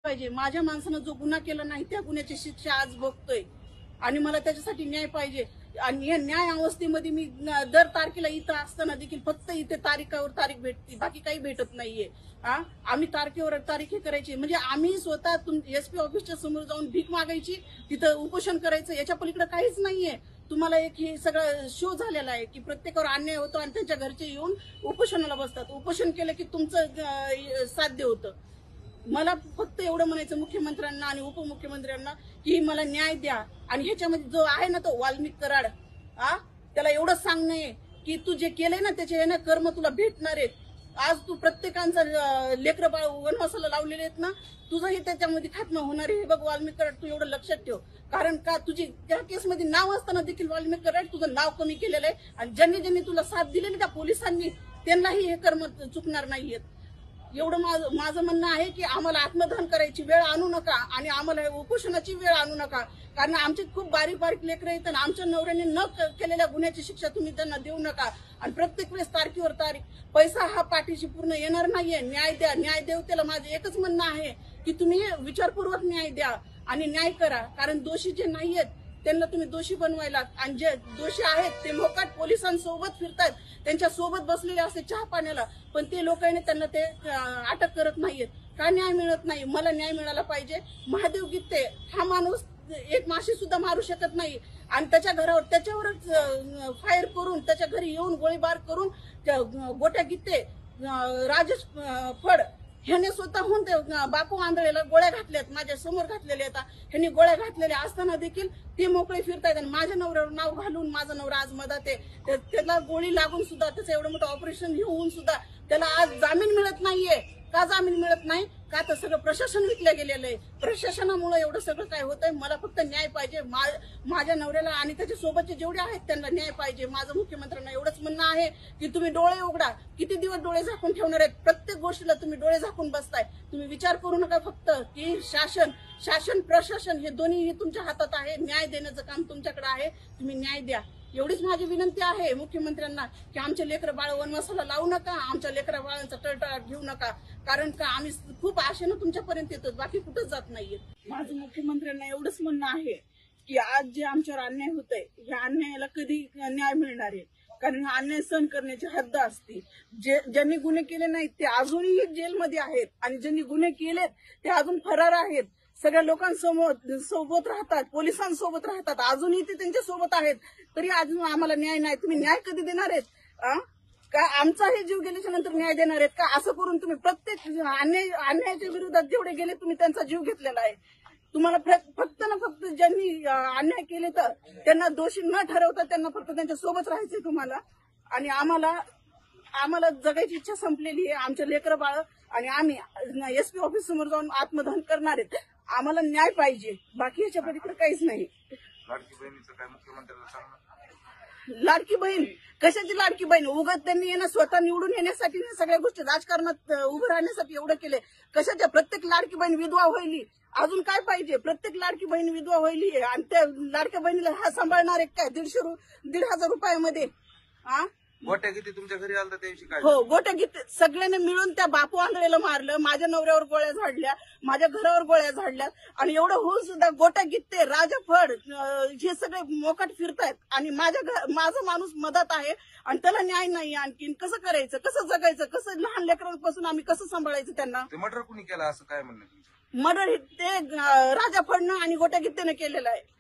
पाहिजे। माझ्या माणसानं जो गुन्हा केला नाही त्या गुन्ह्याची शिक्षा आज भोगतोय आणि मला त्याच्यासाठी न्याय पाहिजे। आणि या न्याय अवस्थेमध्ये मी दर तारखेला इथं असताना देखील फक्त इथे तारीखावर तारीख भेटते, बाकी काही भेटत नाहीये। आम्ही तारखेवर तारीख करायची म्हणजे आम्ही स्वतः एसपी ऑफिसच्या समोर जाऊन भीक मागायची, तिथं उपोषण करायचं, याच्या पलीकडे काहीच नाहीये। तुम्हाला एक हे सगळं शो झालेला आहे की प्रत्येकावर अन्याय होतो आणि त्यांच्या घरचे येऊन उपोषणाला बसतात। उपोषण केलं की तुमचं साध्य होतं। मला फक्त एवढं म्हणायचं मुख्यमंत्र्यांना आणि उपमुख्यमंत्र्यांना की मला न्याय द्या। आणि ह्याच्यामध्ये जो आहे ना तो वाल्मिक कराड, त्याला एवढं सांगणं आहे की तू जे केलंय ना त्याचे येणं कर्म तुला भेटणार आहेत। आज तू प्रत्येकांचा लेकर बाळ वनवासाला लावलेले आहेत ना, तुझंही त्याच्यामध्ये खात्मा होणार आहे। हे बघ वाल्मिक कराड, तू एवढं लक्षात ठेव, कारण का तुझी त्या केसमध्ये नाव असताना देखील वाल्मिक कराड तुझं नाव कमी केलेलं आहे आणि ज्यांनी तुला साथ दिलेली त्या पोलिसांनी त्यांनाही हे कर्म चुकणार नाहीयेत। एवढं माझं म्हणणं आहे की आम्हाला आत्मदहन करायची वेळ आणू नका आणि आम्हाला उपोषणाची वेळ आणू नका, कारण आमचे खूप बारीक बारीक लेकरं आहेत आणि आमच्या नवऱ्याने न केलेल्या गुन्ह्याची शिक्षा तुम्ही त्यांना देऊ नका। आणि प्रत्येक वेळेस तारखेवर तारीख, पैसा हा पाठीशी पूर्ण येणार नाहीये। न्याय द्या, न्याय देवतेला माझं एकच म्हणणं आहे की तुम्ही विचारपूर्वक न्याय द्या आणि न्याय करा, कारण दोषी जे नाहीयेत त्यांना तुम्ही दोषी बनवायला आणि जे दोषी आहेत ते मोकाट पोलिसांसोबत फिरतात, त्यांच्या सोबत बसलेले असते चहा पाण्याला, पण ते लोकांनी त्यांना ते अटक करत नाहीयेत। का न्याय मिळत नाही? मला न्याय मिळाला पाहिजे। महादेव गित्ते हा माणूस एक माशी सुद्धा मारू शकत नाही आणि त्याच्यावरच फायर करून त्याच्या घरी येऊन गोळीबार करून गोट्या गित्ते, राजेश फड ह्याने स्वतःहून ते बापू आंधळेला गोळ्या घातल्यात, माझ्या समोर घातलेल्या आहेत। ह्यांनी गोळ्या घातलेल्या असताना देखील ते मोकळे फिरतायत आणि माझ्या नवऱ्यावर नाव घालून माझा नवरा आज मदत आहे। त्याला गोळी लागून सुद्धा, त्याचं एवढं मोठं ऑपरेशन होऊन सुद्धा त्याला आज जामीन मिळत नाहीये। का जामीन मिळत नाही? का तर सगळं प्रशासन विकलं गेलेलं आहे। प्रशासनामुळे एवढं सगळं काय होतंय। मला फक्त न्याय पाहिजे। माझ्या नवऱ्याला आणि त्याच्या सोबतचे जेवढे आहेत त्यांना न्याय पाहिजे। माझं मुख्यमंत्र्यांना एवढंच म्हणणं आहे की तुम्ही डोळे उघडा। किती दिवस डोळे झाकून ठेवणार आहेत? प्रत्येक गोष्टीला तुम्ही डोळे झाकून बसताय। तुम्ही विचार करू नका फक्त की शासन प्रशासन हे दोन्ही तुमच्या हातात आहे। न्याय देण्याचं काम तुमच्याकडे आहे, तुम्ही न्याय द्या। एवढीच माझी विनंती आहे मुख्यमंत्र्यांना की आमच्या लेकर बाळ वनवासाला लावू नका, आमच्या लेकरा बाळांचा टळटळाट घेऊ नका, कारण का आम्ही खूप आशेनं तुमच्यापर्यंत येतो, बाकी कुठंच जात नाहीये। माझं मुख्यमंत्र्यांना एवढंच म्हणणं आहे की आज जे आमच्यावर अन्याय होतंय, ह्या अन्यायाला कधी न्याय मिळणार आहे? कारण हा अन्याय सहन करण्याची हद्द असते। ज्यांनी गुन्हे केले नाहीत ते अजूनही जेलमध्ये आहेत आणि ज्यांनी गुन्हे केलेत ते अजून फरार आहेत। सगळ्या लोकांसमोर सोबत राहतात, पोलिसांसोबत राहतात, अजूनही ते त्यांच्या सोबत आहेत, तरी अजून आम्हाला न्याय नाही। तुम्ही न्याय कधी देणार आहेत? का आमचाही जीव गेल्याच्या नंतर न्याय देणार आहेत का? असं करून तुम्ही प्रत्येक अन्यायाच्या विरोधात जेवढे गेले तुम्ही त्यांचा जीव घेतलेला आहे। तुम्हाला फक्त ना फक्त ज्यांनी अन्याय केले तर त्यांना दोषी न ठरवता त्यांना फक्त त्यांच्या सोबत राहायचंय तुम्हाला। आणि आम्हाला जगायची इच्छा संपलेली आहे। आमच्या लेकरं बाळ आणि आम्ही एसपी ऑफिस समोर जाऊन आत्मदहन करणार आहेत। आम्हाला न्याय पाहिजे, बाकी याच्या पलीकडे काहीच नाही। लाडकी बहिणीचं काय मुख्यमंत्र्यांना सांगणार? लाडकी बहीण कशाची लाडकी बहीण? उगाच त्यांनी स्वतः निवडून येण्यासाठी सगळ्या गोष्टी राजकारणात उभं राहण्यासाठी एवढं केले। कशाच्या? प्रत्येक लाडकी बहीण विधवा होईली, अजून काय पाहिजे? प्रत्येक लाडकी बहीण विधवा होईली आणि त्या लाडक्या बहिणीला हा सांभाळणार आहे काय 1,500 रुपयामध्ये? गोट्या किती तुमच्या घरी आलता त्याविषयी काय? हो, गोट्या किती सगळ्यांनी मिळून त्या बापू आंधळेला मारलं, माझ्या नवऱ्यावर गोळ्या झाडल्या, माझ्या घरावर गोळ्या झाडल्या आणि एवढं होऊन सुद्धा गोट्या गित्ते, राजफड हे सगळे मोकाट फिरतायत आणि माझा माणूस मदत आहे आणि त्याला न्याय नाही। आणखीन कसं करायचं, कसं जगायचं, कसं लहान लेकरांपासून आम्ही कसं सांभाळायचं त्यांना? ते मर्डर कुणी केला असं काय म्हणणं? मर्डर ते राजा फडणं आणि गोट्या गित्तेनं केलेलं आहे।